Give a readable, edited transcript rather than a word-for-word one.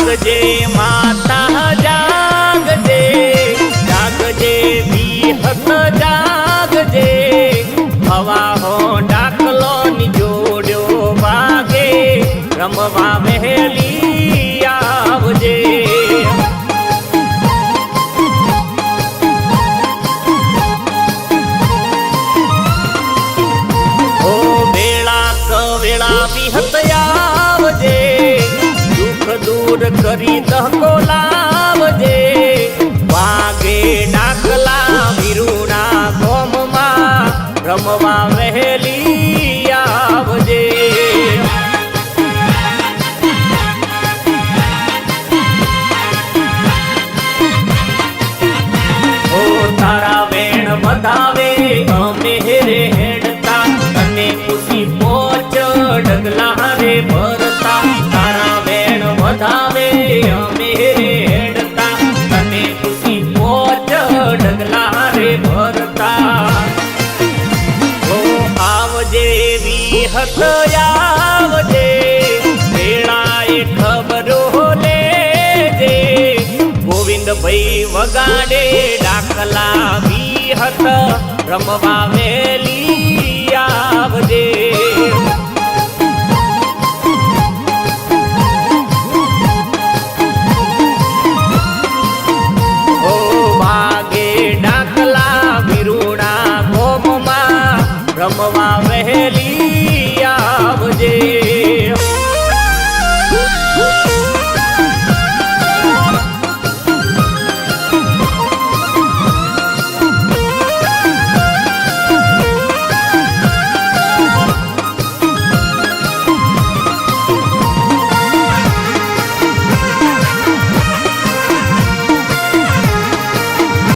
જાગજે માતા જાગજે, જાગજે વિહત જાગજે, હવા હો ડાકલો ની જોડ્યો વાગે, રમવા વહેલી આવજે. ઓ વેળા કવેળા વિહત આવજે, દુઃખ દૂર કરી દહકો લાવજે, વાગે ડાકલા વીરુના ગોમમાં, રમવા વહેલી આવજે. ઓ તારા વેણ વધાવે અમે રે હેડતા, અને ખુશી પોચ ડગલા રે ભરતા. તારા વેણ વધાવે અમે રે હેડતા, અને ખુશી પોચ ડગલા રે ભરતા. ઓ આવજે વિહત આવજે, વેળાએ ખબરો લેજે, ગોવિંદ ભાઈ વગાડે ડાકલા વિહત, રમવા વહેલી આવજે.